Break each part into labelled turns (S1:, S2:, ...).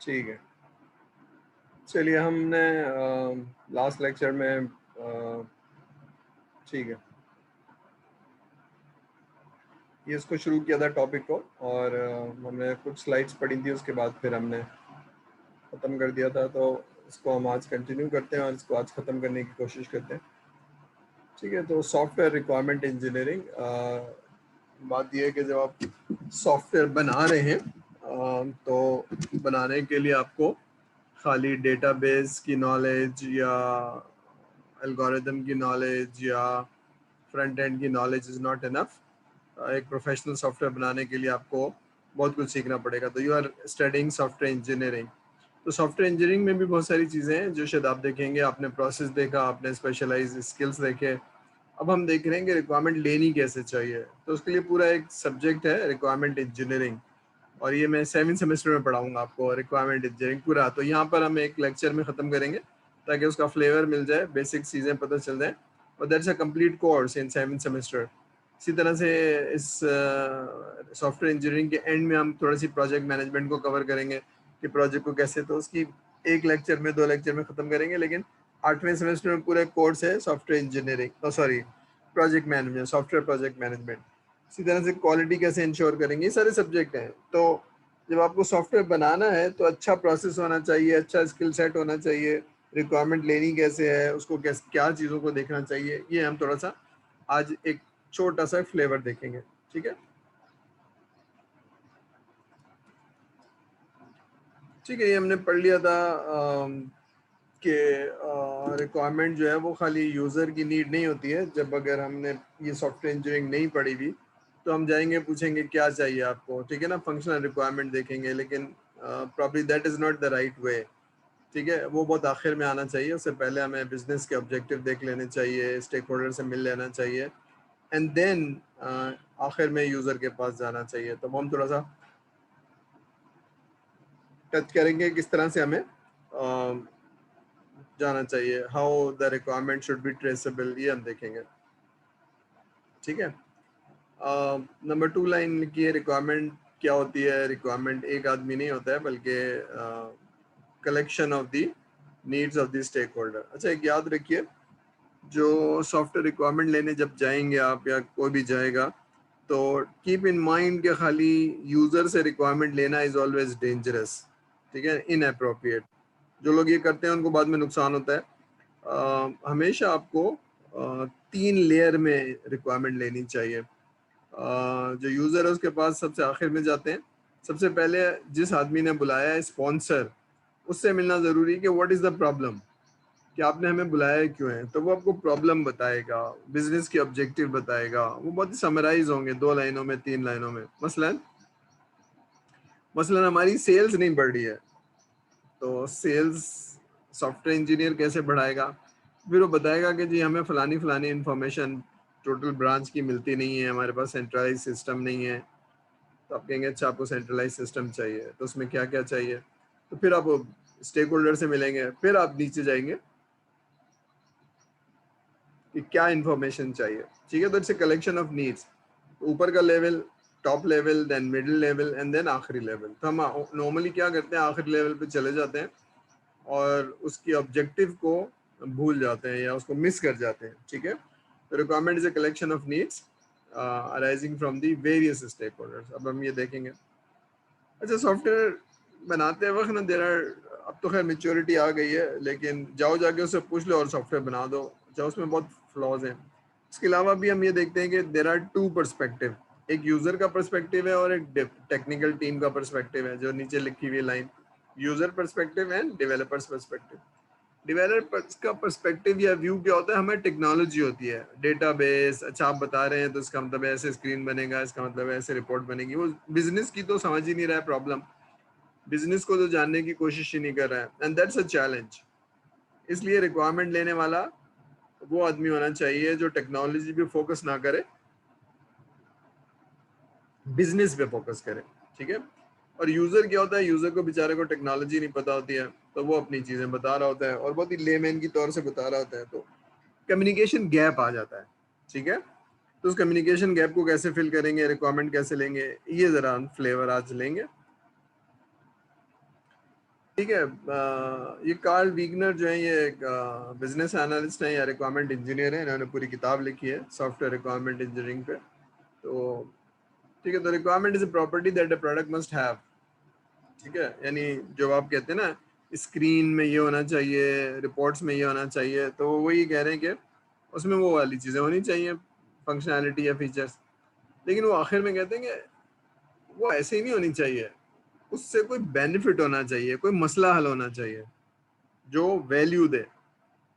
S1: ठीक है, चलिए हमने लास्ट लेक्चर में ठीक है ये इसको शुरू किया था टॉपिक को, और हमने कुछ स्लाइड्स पढ़ी थी, उसके बाद फिर हमने ख़त्म कर दिया था। तो इसको हम आज कंटिन्यू करते हैं और इसको आज ख़त्म करने की कोशिश करते हैं। ठीक है, तो सॉफ्टवेयर रिक्वायरमेंट इंजीनियरिंग, बात यह है कि जब आप सॉफ्टवेयर बना रहे हैं तो बनाने के लिए आपको खाली डेटाबेस की नॉलेज या एल्गोरिदम की नॉलेज या फ्रंट एंड की नॉलेज इज़ नॉट इनफ। एक प्रोफेशनल सॉफ्टवेयर बनाने के लिए आपको बहुत कुछ सीखना पड़ेगा। तो you are studying software engineering. तो सॉफ्टवेयर इंजीनियरिंग में भी बहुत सारी चीज़ें हैं जो शायद आप देखेंगे, आपने प्रोसेस देखा, आपने स्पेशलाइज स्किल्स देखे। अब हम देख रहे हैं कि रिक्वायरमेंट लेनी कैसे चाहिए। तो उसके लिए पूरा एक सब्जेक्ट है रिक्वायरमेंट इंजीनियरिंग, और ये मैं 7 सेमेस्टर में पढ़ाऊंगा आपको रिक्वायरमेंट इंजीनियरिंग पूरा। तो यहाँ पर हम एक लेक्चर में ख़त्म करेंगे ताकि उसका फ्लेवर मिल जाए, बेसिक चीज़ें पता चल जाए, और that's a complete course in 7 semester. इसी तरह से इस सॉफ्टवेयर इंजीनियरिंग के एंड में हम थोड़ी सी प्रोजेक्ट मैनेजमेंट को कवर करेंगे कि प्रोजेक्ट को कैसे, तो उसकी एक लेक्चर में 2 लेक्चर में ख़त्म करेंगे। लेकिन 8वें सेमेस्टर में पूरा कोर्स है software engineering, sorry project management, software project management. इसी तरह से क्वालिटी कैसे इंश्योर करेंगे, ये सारे सब्जेक्ट हैं। तो जब आपको सॉफ्टवेयर बनाना है तो अच्छा प्रोसेस होना चाहिए, अच्छा स्किल सेट होना चाहिए, रिक्वायरमेंट लेनी कैसे है, उसको कैसे क्या चीज़ों को देखना चाहिए, ये हम थोड़ा सा आज एक छोटा सा फ्लेवर देखेंगे। ठीक है, ठीक है, ये हमने पढ़ लिया था कि रिक्वायरमेंट जो है वो खाली यूज़र की नीड नहीं होती है। जब अगर हमने ये सॉफ्टवेयर इंजीनियरिंग नहीं पढ़ी हुई तो हम जाएंगे पूछेंगे क्या चाहिए आपको, ठीक है ना, फंक्शनल रिक्वायरमेंट देखेंगे, लेकिन probably that is not the right way. ठीक है, वो बहुत आखिर में आना चाहिए। उससे पहले हमें बिजनेस के ऑब्जेक्टिव देख लेने चाहिए, स्टेक होल्डर से मिल लेना चाहिए, एंड देन आखिर में यूज़र के पास जाना चाहिए। तो हम थोड़ा सा टच करेंगे किस तरह से हमें जाना चाहिए, how the requirement should be traceable, ये हम देखेंगे। ठीक है, नंबर 2 लाइन लिखी है, रिक्वायरमेंट क्या होती है। रिक्वायरमेंट एक आदमी नहीं होता है, बल्कि collection of the needs of the stake holder. अच्छा, एक याद रखिए, जो सॉफ्टवेयर रिक्वायरमेंट लेने जब जाएंगे आप या कोई भी जाएगा, तो कीप इन माइंड कि खाली यूज़र से रिक्वायरमेंट लेना इज़ ऑलवेज डेंजरस। ठीक है, इनअप्रोप्रिएट। जो लोग ये करते हैं उनको बाद में नुकसान होता है। हमेशा आपको 3 लेयर में रिक्वायरमेंट लेनी चाहिए। जो यूज़र है उसके पास सबसे आखिर में जाते हैं। सबसे पहले जिस आदमी ने बुलाया है, स्पॉन्सर, उससे मिलना ज़रूरी है कि व्हाट इज़ द प्रॉब्लम, कि आपने हमें बुलाया क्यों है। तो वो आपको प्रॉब्लम बताएगा, बिजनेस के ऑब्जेक्टिव बताएगा, वो बहुत ही समराइज होंगे 2 लाइनों में, 3 लाइनों में। मसलन मसलन हमारी सेल्स नहीं बढ़ रही है, तो सेल्स सॉफ्टवेयर इंजीनियर कैसे बढ़ाएगा। फिर वो बताएगा कि जी हमें फलानी फलानी इंफॉर्मेशन टोटल ब्रांच की मिलती नहीं है, हमारे पास सेंट्रलाइज सिस्टम नहीं है। तो आप कहेंगे अच्छा आपको सेंट्रलाइज सिस्टम चाहिए, तो उसमें क्या क्या चाहिए। तो फिर आप स्टेक होल्डर से मिलेंगे, फिर आप नीचे जाएंगे कि क्या इंफॉर्मेशन चाहिए। ठीक है, तो it's a collection of needs. ऊपर का level, top level, then middle level, and then आखिरी लेवल। तो हम नॉर्मली क्या करते हैं, आखिरी लेवल पे चले जाते हैं और उसकी ऑब्जेक्टिव को भूल जाते हैं या उसको मिस कर जाते हैं। ठीक है, तो requirement is a collection of needs arising from the various stake holders. अब हम ये देखेंगे। अच्छा, सॉफ्टवेयर बनाते वक्त ना देर आर, अब तो खैर मेच्योरिटी आ गई है, लेकिन जाओ जाके उससे पूछ लो और सॉफ्टवेयर बना दो। अच्छा, उसमें बहुत फ्लॉज हैं। इसके अलावा भी हम ये देखते हैं कि देर आर 2 पर्सपेक्टिव, एक यूज़र का पर्सपेक्टिव है और एक टेक्निकल टीम का पर्सपेक्टिव है, जो नीचे लिखी हुई line, user perspective and developers perspective. Developers का पर्सपेक्टिव या व्यू क्या होता है, हमें टेक्नोलॉजी होती है, डेटाबेस, अच्छा आप बता रहे हैं तो इसका मतलब ऐसे स्क्रीन बनेगा, इसका मतलब ऐसे रिपोर्ट बनेगी। वो बिजनेस की तो समझ ही नहीं रहा है प्रॉब्लम, बिजनेस को तो जानने की कोशिश ही नहीं कर रहा है, एंड दैट्स अ चैलेंज। इसलिए रिक्वायरमेंट लेने वाला वो आदमी होना चाहिए जो टेक्नोलॉजी पे फोकस ना करे, बिजनेस पे फोकस करे। ठीक है, और यूजर क्या होता है, यूजर को बेचारे को टेक्नोलॉजी नहीं पता होती है, तो वो अपनी चीजें बता रहा होता है और बहुत ही लेमैन की तौर से बता रहा होता है, तो कम्युनिकेशन गैप आ जाता है। ठीक है, तो उस कम्युनिकेशन गैप को कैसे फिल करेंगे, रिक्वायरमेंट कैसे लेंगे, ये जरा फ्लेवर आज लेंगे। ठीक है। ये कार्ल वीगनर जो है, ये एक बिजनेस एनालिस्ट है या रिक्वायरमेंट इंजीनियर है। इन्होंने पूरी किताब लिखी है सॉफ्टवेयर रिक्वायरमेंट इंजीनियरिंग पे। तो ठीक है, तो requirement is a property that a product must have. ठीक है, यानी जो आप कहते हैं ना, स्क्रीन में ये होना चाहिए, रिपोर्ट्स में ये होना चाहिए, तो वो वही कह रहे हैं कि उसमें वो वाली चीज़ें होनी चाहिए, फंक्शनैलिटी या फीचर्स। लेकिन वो आखिर में कहते हैं कि वो ऐसे ही नहीं होनी चाहिए, उससे कोई बेनिफिट होना चाहिए, कोई मसला हल होना चाहिए जो वैल्यू दे।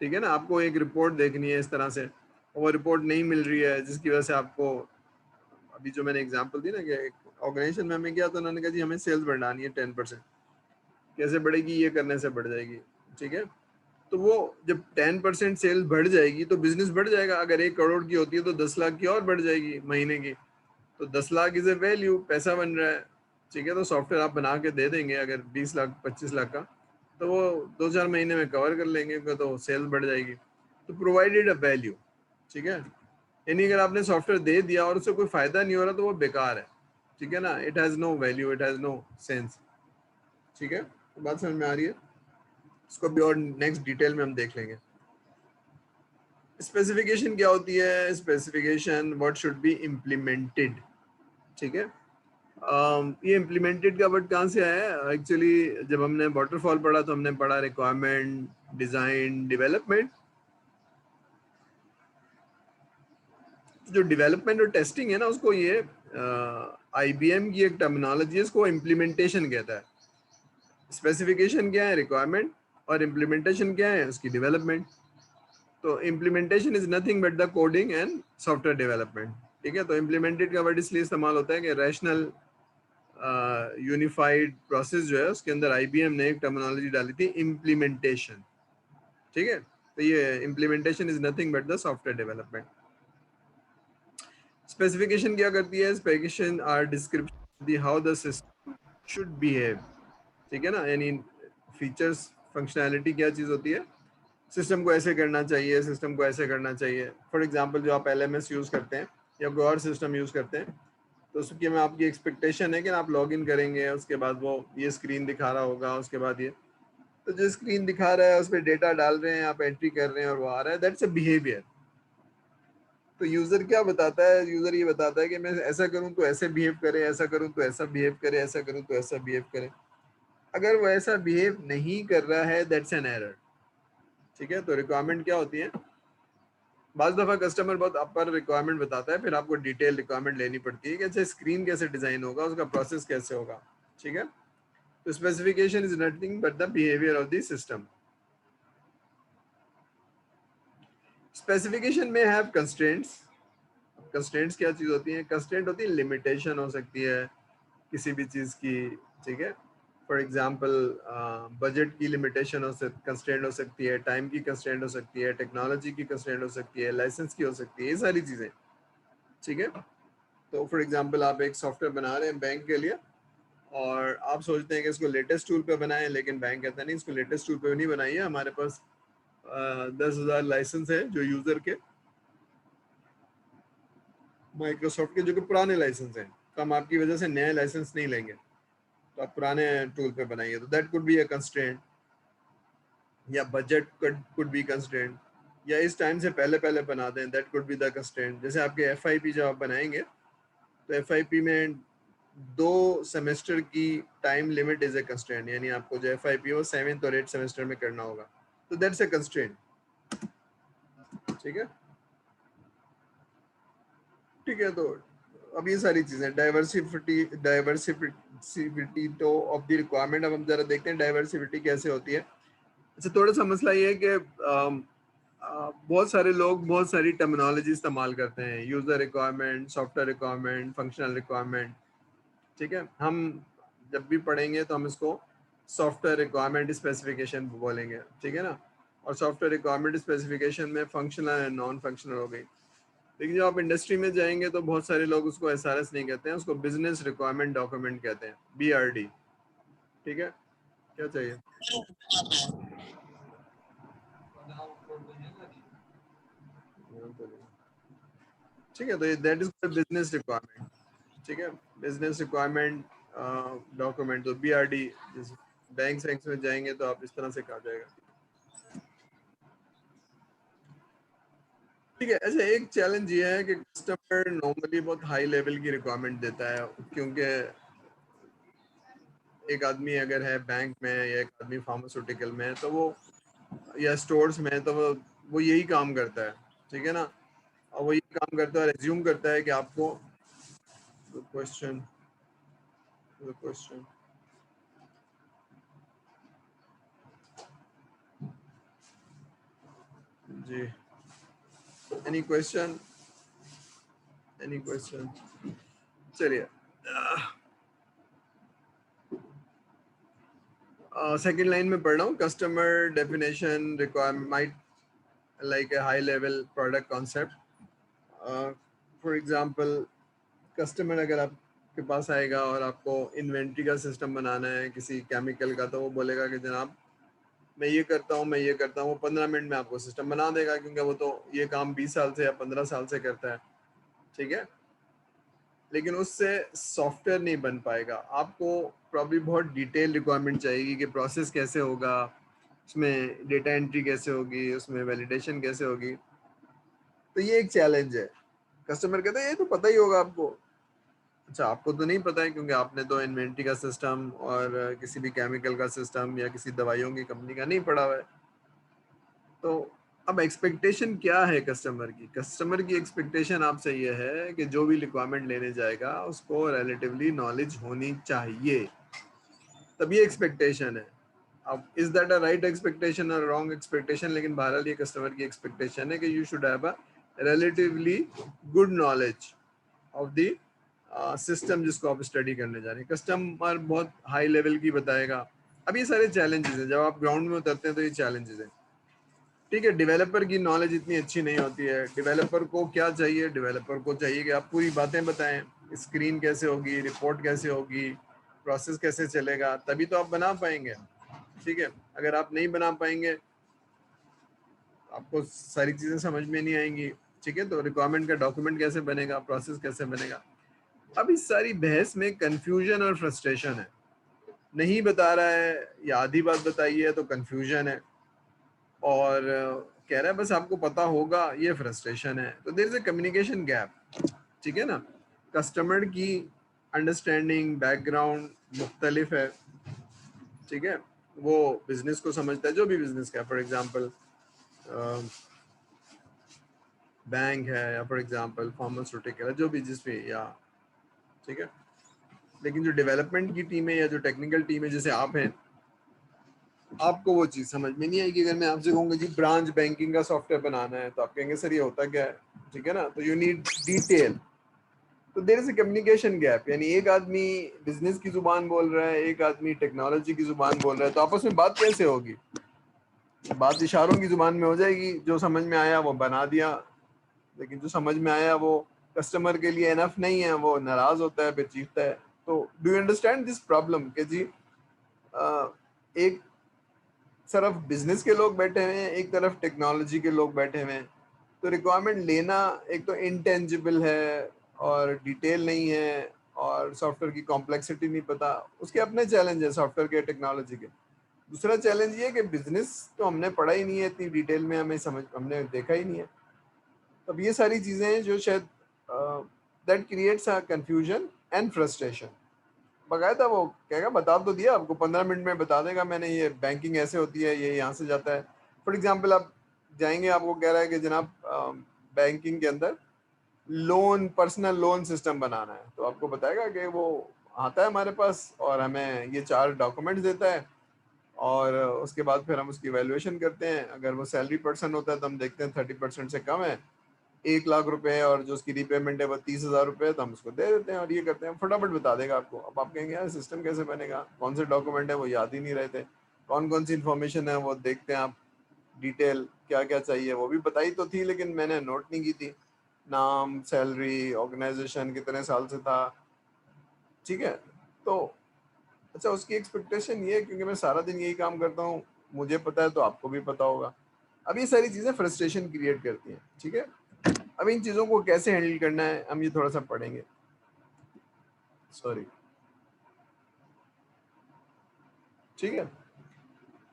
S1: ठीक है ना, आपको एक रिपोर्ट देखनी है इस तरह से, और वो रिपोर्ट नहीं मिल रही है, जिसकी वजह से आपको, अभी जो मैंने एग्जांपल दी ना कि एक ऑर्गेनाइजेशन में हमें गया तो उन्होंने कहा जी हमें सेल्स बढ़ानी है 10%। कैसे बढ़ेगी? ये करने से बढ़ जाएगी। ठीक है, तो वो जब 10% सेल बढ़ जाएगी तो बिजनेस बढ़ जाएगा। अगर 1 करोड़ की होती है तो 10 लाख की और बढ़ जाएगी महीने की, तो 10 लाख इज ए वैल्यू, पैसा बन रहा है। ठीक है, तो सॉफ्टवेयर आप बना के दे देंगे अगर 20 लाख 25 लाख का, तो वो 2-4 महीने में कवर कर लेंगे, तो सेल बढ़ जाएगी। तो प्रोवाइडेड अ वैल्यू। ठीक है, यानी अगर आपने सॉफ्टवेयर दे दिया और उससे कोई फायदा नहीं हो रहा तो वो बेकार है। ठीक है ना, it has no value, it has no sense. ठीक है, तो बात समझ में आ रही है? इसको भी और नेक्स्ट डिटेल में हम देख लेंगे। स्पेसिफिकेशन क्या होती है? Specification what should be implemented. ठीक है, ये इम्प्लीमेंटेड का वर्ड कहाँ से आया है? एक्चुअली जब हमने वाटरफॉल पढ़ा तो हमने पढ़ा रिक्वायरमेंट, डिजाइन, डेवलपमेंट। जो डेवलपमेंट और टेस्टिंग है ना, उसको ये IBM की एक टर्मिनोलॉजी है, इसको इम्प्लीमेंटेशन कहता है। स्पेसिफिकेशन क्या है? रिक्वायरमेंट। और इम्प्लीमेंटेशन क्या है? उसकी डेवलपमेंट। तो implementation is nothing but the coding and software development. ठीक है, तो इम्प्लीमेंटेड का वर्ड इसलिए इस्तेमाल होता है कि रैशनल यूनिफाइड प्रोसेस जो है उसके अंदर IBM ने एक टर्मिनोलॉजी डाली थी, इम्प्लीमेंटेशन। ठीक है, तो ये implementation is nothing but the software development. Specification क्या करती है? Specification are description the how the system should behave. ठीक है ना, यानी फीचर्स, फंक्शनैलिटी क्या चीज होती है, सिस्टम को ऐसे करना चाहिए, सिस्टम को ऐसे करना चाहिए। फॉर एग्जांपल जो आप LMS यूज करते हैं या कोई और सिस्टम यूज करते हैं, तो उसकी में आपकी एक्सपेक्टेशन है कि आप लॉग इन करेंगे, उसके बाद वो ये स्क्रीन दिखा रहा होगा, उसके बाद ये, तो जो स्क्रीन दिखा रहा है उस पर डेटा डाल रहे हैं, आप एंट्री कर रहे हैं और वो आ रहा है, दैट्स अ बिहेवियर। तो यूजर क्या बताता है? यूजर ये बताता है कि मैं ऐसा करूं तो ऐसे बिहेव करे, ऐसा करूं तो ऐसा बिहेव करे, ऐसा करूं तो ऐसा बिहेव करे। अगर वो ऐसा बिहेव नहीं कर रहा है, दैट्स एन एरर। ठीक है, तो रिक्वायरमेंट क्या होती है? बाज दफा कस्टमर बहुत अपर रिक्वायरमेंट बताता है, फिर आपको डिटेल रिक्वायरमेंट लेनी पड़ती है कि अच्छा स्क्रीन कैसे डिजाइन होगा, उसका प्रोसेस कैसे होगा। ठीक है, तो specification is nothing but the behaviour of the system. Specification में हैव कंस्ट्रेंट्स। कंस्ट्रेंट्स क्या चीज होती है? कंस्ट्रेंट होती है लिमिटेशन हो सकती है किसी भी चीज की। ठीक है, फॉर एग्जांपल बजट की लिमिटेशन हो सकती, कंस्ट्रेंट हो सकती है, टाइम की कंस्ट्रेंट हो सकती है, टेक्नोलॉजी की कंस्ट्रेंट हो सकती है, लाइसेंस की हो सकती है, ये सारी चीजें। ठीक है, तो फॉर एग्जांपल आप एक सॉफ्टवेयर बना रहे हैं बैंक के लिए, और आप सोचते हैं कि इसको लेटेस्ट टूल पे बनाएं, लेकिन बैंक कहता है नहीं, इसको लेटेस्ट टूल पे नहीं बनाइए, हमारे पास 10,000 लाइसेंस है जो यूजर के, माइक्रोसॉफ्ट के, जो कि पुराने लाइसेंस हैं, तो हम आपकी वजह से नए लाइसेंस नहीं लेंगे, तो आप पुराने टूल पे बनाइए। तो that could be a constraint, या बजट कुड बी कंस्ट्रेंट, या इस टाइम से पहले पहले बना दें, that could be the constraint. जैसे आपके FIP जब आप बनाएंगे, तो FIP में 2 सेमेस्टर की time limit is a constraint, यानी आपको जो FIP वो 7th और 8th सेमेस्टर में करना होगा, तो दैट्स ए कंस्ट्रेंट। ठीक है, ठीक है, तो अब ये सारी चीजें, डाइवर्सिटी तो ऑफ द रिक्वायरमेंट। अब हम जरा देखते हैं डाइवर्सिटी कैसे होती है। अच्छा, थोड़ा सा मसला ये है कि बहुत सारे लोग बहुत सारी टर्मिनोलॉजी इस्तेमाल करते हैं, user requirement, software requirement, functional requirement. ठीक है, हम जब भी पढ़ेंगे तो हम इसको सॉफ्टवेयर रिक्वायरमेंट स्पेसिफिकेशन बोलेंगे। ठीक है ना, और सॉफ्टवेयर रिक्वायरमेंट स्पेसिफिकेशन में फंक्शनल एंड नॉन फंक्शनल हो गई। लेकिन जब आप इंडस्ट्री में जाएंगे तो बहुत सारे लोग उसको SRS नहीं कहते हैं, उसको बिजनेस रिक्वायरमेंट डॉक्यूमेंट कहते हैं, BRD। ठीक है, क्या चाहिए? ठीक है, तो दैट इज बिजनेस रिक्वायरमेंट। ठीक है, बिजनेस रिक्वायरमेंट डॉक्यूमेंट, तो BRD। बैंक में जाएंगे तो आप इस तरह से कहा जाएगा। ठीक है। अच्छा, एक चैलेंज ये है कि कस्टमर नॉर्मली बहुत हाई लेवल की रिक्वायरमेंट देता है, क्योंकि एक आदमी अगर है बैंक में या एक आदमी फार्मास्यूटिकल में है तो वो, या स्टोर्स में है तो वो यही काम करता है, ठीक है ना। और वो यही काम करता है, रिज्यूम करता है कि आपको क्वेश्चन क्वेश्चन जी, एनी क्वेश्चन, एनी क्वेश्चन। चलिए, सेकंड लाइन में पढ़ रहा हूँ। Customer definition requirement might like a high level product concept. For example, customer अगर आपके पास आएगा और आपको इन्वेंट्री का सिस्टम बनाना है किसी केमिकल का, तो वो बोलेगा कि जनाब मैं ये करता हूँ, मैं ये करता हूँ। वो 15 मिनट में आपको सिस्टम बना देगा, क्योंकि वो तो ये काम 20 साल से या 15 साल से करता है, ठीक है। लेकिन उससे सॉफ्टवेयर नहीं बन पाएगा। आपको प्रॉब्ली बहुत डिटेल रिक्वायरमेंट चाहिए कि प्रोसेस कैसे होगा, उसमें डेटा एंट्री कैसे होगी, उसमें वैलिडेशन कैसे होगी। तो ये एक चैलेंज है। कस्टमर कहता है ये तो पता ही होगा आपको। अच्छा, आपको तो नहीं पता है, क्योंकि आपने तो इन्वेंट्री का सिस्टम और किसी भी केमिकल का सिस्टम या किसी दवाइयों की कंपनी का नहीं पढ़ा हुआ है। तो अब एक्सपेक्टेशन क्या है कस्टमर की? कस्टमर की एक्सपेक्टेशन आपसे ये है कि जो भी रिक्वायरमेंट लेने जाएगा उसको रिलेटिवली नॉलेज होनी चाहिए, तभी एक्सपेक्टेशन है। अब is that a right expectation और रॉन्ग एक्सपेक्टेशन? लेकिन बहरहाल ये कस्टमर की एक्सपेक्टेशन है कि you should have a relatively good knowledge of the system जिसको आप स्टडी करने जा रहे हैं। कस्टमर बहुत हाई लेवल की बताएगा। अब ये सारे चैलेंजेस हैं, जब आप ग्राउंड में उतरते हैं तो ये चैलेंजेस हैं। ठीक है, डेवलपर की नॉलेज इतनी अच्छी नहीं होती है। डेवलपर को क्या चाहिए? डेवलपर को चाहिए कि आप पूरी बातें बताएं, स्क्रीन कैसे होगी, रिपोर्ट कैसे होगी, प्रोसेस कैसे चलेगा, तभी तो आप बना पाएंगे। ठीक है, अगर आप नहीं बना पाएंगे, आपको सारी चीज़ें समझ में नहीं आएंगी। ठीक है, तो रिक्वायरमेंट का डॉक्यूमेंट कैसे बनेगा, प्रोसेस कैसे बनेगा। अब इस सारी बहस में कंफ्यूजन और फ्रस्ट्रेशन है। नहीं बता रहा है या आधी बात बताई है तो कंफ्यूजन है, और कह रहा है बस आपको पता होगा, ये फ्रस्ट्रेशन है। तो there is a communication gap. ठीक है ना। कस्टमर की अंडरस्टैंडिंग बैकग्राउंड मुख्तलिफ है। ठीक है, वो बिजनेस को समझता है, जो भी बिजनेस का, फॉर एग्जांपल बैंक है, या फॉर एग्जांपल फार्मास्यूटिकल है, जो भी जिस भी, या ठीक है। लेकिन जो डेवलपमेंट की टीम है या जो टेक्निकल टीम है जैसे आप हैं, आपको वो चीज़ समझ में नहीं आएगी। अगर मैं आपसे कहूँगा जी ब्रांच बैंकिंग का सॉफ्टवेयर बनाना है, तो आप कहेंगे सर ये होता क्या है? ठीक है ना। तो यू नीड डिटेल। तो there is a communication gap, यानी एक आदमी बिजनेस की जुबान बोल रहा है, एक आदमी टेक्नोलॉजी की जुबान बोल रहा है, तो आपस में बात कैसे होगी? बात इशारों की जुबान में हो जाएगी। जो समझ में आया वो बना दिया, लेकिन जो समझ में आया वो कस्टमर के लिए इनफ नहीं है, वो नाराज होता है, फिर चीखता है। तो do you understand this problem कि जी एक तरफ बिजनेस के लोग बैठे हुए हैं, एक तरफ टेक्नोलॉजी के लोग बैठे हुए हैं। तो रिक्वायरमेंट लेना एक तो इनटेंजिबल है और डिटेल नहीं है, और सॉफ्टवेयर की कॉम्प्लेक्सिटी नहीं पता। उसके अपने चैलेंज है सॉफ्टवेयर के, टेक्नोलॉजी के। दूसरा चैलेंज ये है कि बिजनेस तो हमने पढ़ा ही नहीं है इतनी डिटेल में, हमें समझ, हमने देखा ही नहीं है। तब ये सारी चीज़ें हैं जो शायद that creates a confusion and frustration. बकायदा वो कहेगा बता तो दिया आपको, 15 मिनट में बता देगा मैंने, ये बैंकिंग ऐसे होती है, ये यहाँ से जाता है। फॉर एग्जाम्पल आप जाएंगे, आपको कह रहा है कि जनाब बैंकिंग के अंदर लोन, पर्सनल लोन सिस्टम बनाना है, तो आपको बताएगा कि वो आता है हमारे पास और हमें ये 4 डॉक्यूमेंट्स देता है, और उसके बाद फिर हम उसकी वैल्यूएशन करते हैं। अगर वो सैलरी पर्सन होता है तो हम देखते हैं 30% से कम है, 1 लाख रुपए, और जो उसकी रीपेमेंट है वो 30,000 रुपए, तो हम उसको दे देते हैं और ये करते हैं। फटाफट बता देगा आपको। अब आप कहेंगे यार सिस्टम कैसे बनेगा, कौन से डॉक्यूमेंट है वो याद ही नहीं रहते, कौन कौन सी इन्फॉर्मेशन है वो देखते हैं आप, डिटेल क्या क्या चाहिए वो भी बताई तो थी, लेकिन मैंने नोट नहीं की थी, नाम, सैलरी, ऑर्गेनाइजेशन, कितने साल से था। ठीक है। तो अच्छा, उसकी एक्सपेक्टेशन ये है क्योंकि मैं सारा दिन यही काम करता हूँ, मुझे पता है तो आपको भी पता होगा। अब ये सारी चीज़ें फ्रस्ट्रेशन क्रिएट करती हैं। ठीक है, अब इन चीज़ों को कैसे हैंडल करना है हम ये थोड़ा सा पढ़ेंगे। सॉरी। ठीक है।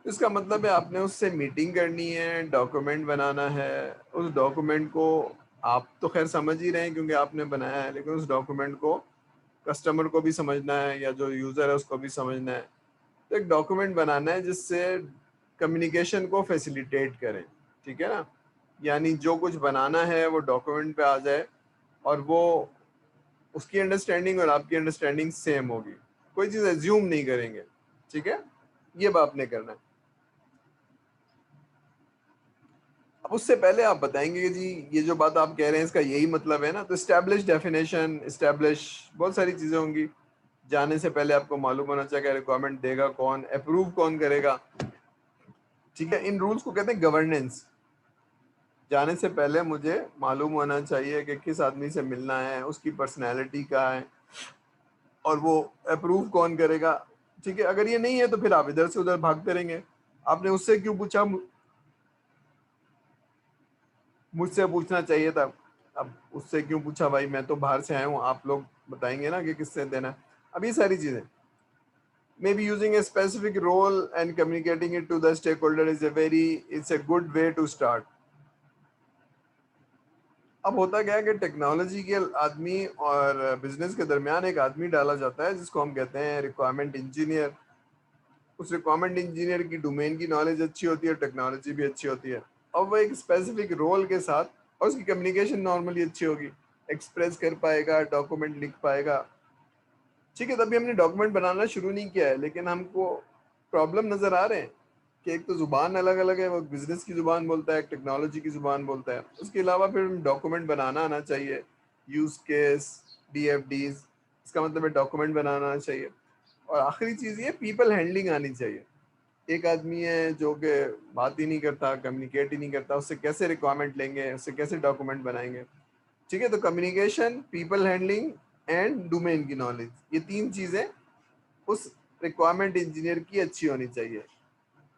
S1: इसका मतलब है आपने उससे मीटिंग करनी है, डॉक्यूमेंट बनाना है। उस डॉक्यूमेंट को आप तो खैर समझ ही रहे हैं क्योंकि आपने बनाया है, लेकिन उस डॉक्यूमेंट को कस्टमर को भी समझना है या जो यूज़र है उसको भी समझना है। तो एक डॉक्यूमेंट बनाना है जिससे कम्युनिकेशन को फैसिलिटेट करें, ठीक है ना। यानी जो कुछ बनाना है वो डॉक्यूमेंट पे आ जाए और वो उसकी अंडरस्टैंडिंग और आपकी अंडरस्टैंडिंग सेम होगी, कोई चीज़ एज्यूम नहीं करेंगे, ठीक है। ये बात आपने करना है। अब उससे पहले आप बताएंगे कि जी ये जो बात आप कह रहे हैं इसका यही मतलब है ना, तो स्टैब्लिश डेफिनेशन, स्टैब्लिश बहुत सारी चीज़ें होंगी। जाने से पहले आपको मालूम होना चाहिए रिक्वायरमेंट देगा कौन, अप्रूव कौन करेगा, ठीक है। इन रूल्स को कहते हैं गवर्नेंस। जाने से पहले मुझे मालूम होना चाहिए कि किस आदमी से मिलना है, उसकी पर्सनैलिटी क्या है और वो अप्रूव कौन करेगा, ठीक है। अगर ये नहीं है तो फिर आप इधर से उधर भागते रहेंगे। आपने उससे क्यों पूछा, मुझसे पूछना चाहिए था। अब उससे क्यों पूछा भाई, मैं तो बाहर से आया हूँ, आप लोग बताएंगे ना कि किससे देना है। अब ये सारी चीजें, may be using a specific role and communicating it to the stake holder is it's a good way to start. अब होता क्या है कि टेक्नोलॉजी के आदमी और बिजनेस के दरमियान एक आदमी डाला जाता है जिसको हम कहते हैं रिक्वायरमेंट इंजीनियर। उस रिक्वायरमेंट इंजीनियर की डोमेन की नॉलेज अच्छी होती है, टेक्नोलॉजी भी अच्छी होती है, और वो एक स्पेसिफिक रोल के साथ, और उसकी कम्युनिकेशन नॉर्मली अच्छी होगी, एक्सप्रेस कर पाएगा, डॉक्यूमेंट लिख पाएगा, ठीक है। तभी हमने डॉक्यूमेंट बनाना शुरू नहीं किया है, लेकिन हमको प्रॉब्लम नज़र आ रहे हैं कि एक तो ज़ुबान अलग अलग है, वो बिजनेस की ज़ुबान बोलता है, एक टेक्नोलॉजी की ज़ुबान बोलता है। उसके अलावा फिर डॉक्यूमेंट बनाना आना चाहिए, यूज़ केस, DFDs, इसका मतलब है डॉक्यूमेंट बनाना आना चाहिए। और आखिरी चीज़ ये पीपल हैंडलिंग आनी चाहिए। एक आदमी है जो कि बात ही नहीं करता, कम्युनिकेट ही नहीं करता, उससे कैसे रिक्वायरमेंट लेंगे, उससे कैसे डॉक्यूमेंट बनाएंगे, ठीक है। तो communication, people handling and domain की नॉलेज, ये तीन चीज़ें उस रिक्वायरमेंट इंजीनियर की अच्छी होनी चाहिए।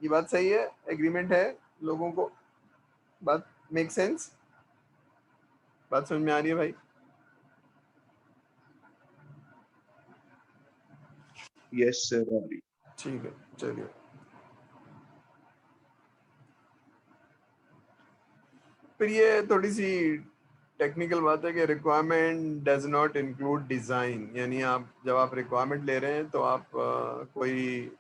S1: ये बात सही है, एग्रीमेंट है लोगों को, बात मेक सेंस, बात समझ में आ रही है भाई?
S2: Yes sir.
S1: ठीक है, चलिए। फिर ये थोड़ी सी टेक्निकल बात है कि requirement does not include design. यानी आप जब आप रिक्वायरमेंट ले रहे हैं तो आप कोई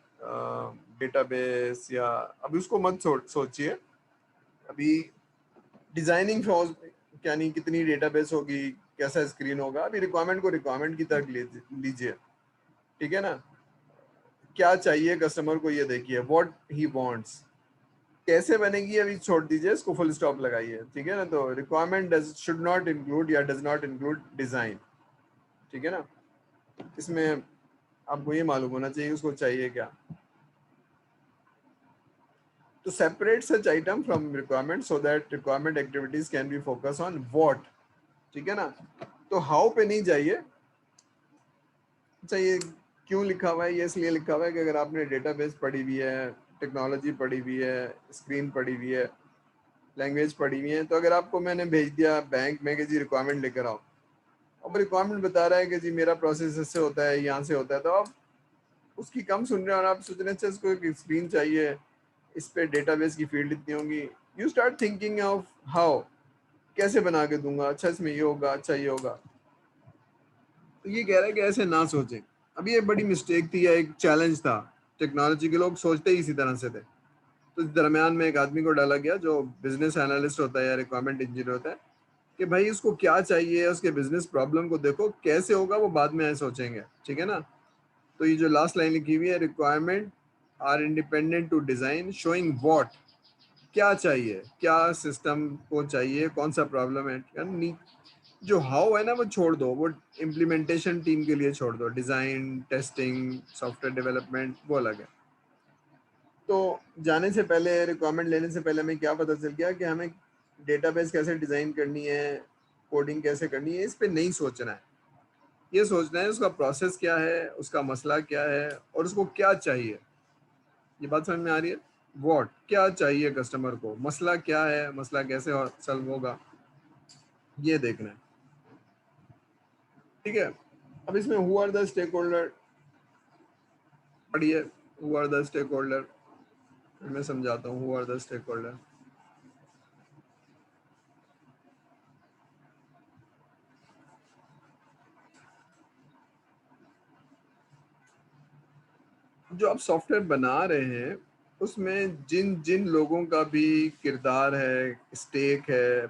S1: डेटाबेस या, अभी उसको मत सोचिए अभी, डिजाइनिंग फॉर यानी कितनी डेटाबेस होगी, कैसा स्क्रीन होगा, अभी रिक्वायरमेंट को रिक्वायरमेंट की तरह लीजिए, ठीक है ना। क्या चाहिए कस्टमर को ये देखिए, व्हाट ही वांट्स, कैसे बनेगी अभी छोड़ दीजिए, इसको फुल स्टॉप लगाइए, ठीक है ना। तो requirement does should not include या डज नॉट इंक्लूड डिजाइन, ठीक है ना। इसमें आपको ये मालूम होना चाहिए उसको चाहिए क्या। तो separate such item from requirement so that requirement activities can be focus on what, ठीक है ना। तो हाउ पे नहीं जाइए। अच्छा, ये क्यों लिखा हुआ है, ये इसलिए लिखा हुआ है कि अगर आपने डेटाबेस पढ़ी हुई है, टेक्नोलॉजी पढ़ी हुई है, स्क्रीन पढ़ी हुई है, लैंग्वेज पढ़ी हुई है, तो अगर आपको मैंने भेज दिया बैंक में कि जी रिक्वायरमेंट लेकर आओ, अब रिक्वायरमेंट बता रहा है कि जी मेरा प्रोसेस इससे होता है, यहाँ से होता है, तो आप उसकी कम सुन रहे हैं और आप सोच रहे हैं अच्छा इसको एक स्क्रीन चाहिए, इस पे डेटाबेस की फील्ड इतनी होंगी। You start thinking of how, कैसे बना के दूंगा, अच्छा इसमें ये होगा, अच्छा ये होगा। तो ये कह रहा है कि ऐसे ना सोचें। अब ये बड़ी मिस्टेक थी या एक चैलेंज था, टेक्नोलॉजी के लोग सोचते ही इसी तरह से थे। तो इस दरमियान में एक आदमी को डाला गया जो बिजनेस एनालिस्ट होता है या रिक्वायरमेंट इंजीनियर होता है कि भाई उसको क्या चाहिए, उसके बिजनेस प्रॉब्लम को देखो, कैसे होगा वो बाद में सोचेंगे, ठीक है ना। तो ये जो लास्ट लाइन लिखी हुई है, requirement are independent to design showing what, क्या चाहिए, क्या सिस्टम को चाहिए, कौन सा प्रॉब्लम है, जो हाउ है ना वो छोड़ दो, वो इम्प्लीमेंटेशन टीम के लिए छोड़ दो, डिजाइन, टेस्टिंग, सॉफ्टवेयर डेवलपमेंट वो अलग है। तो जाने से पहले, रिक्वायरमेंट लेने से पहले हमें क्या पता चल गया कि हमें डेटाबेस कैसे डिजाइन करनी है, कोडिंग कैसे करनी है, इस पे नहीं सोचना है। ये सोचना है उसका प्रोसेस क्या है, उसका मसला क्या है और उसको क्या चाहिए। ये बात समझ में आ रही है? व्हाट, क्या चाहिए कस्टमर को, मसला क्या है, मसला कैसे सॉल्व होगा, ये देखना है, ठीक है। अब इसमें who are the stake holder पढ़िए, who are the stake holder, मैं समझाता हूँ who are the stake holder. जो आप सॉफ्टवेयर बना रहे हैं उसमें जिन जिन लोगों का भी किरदार है, स्टेक है,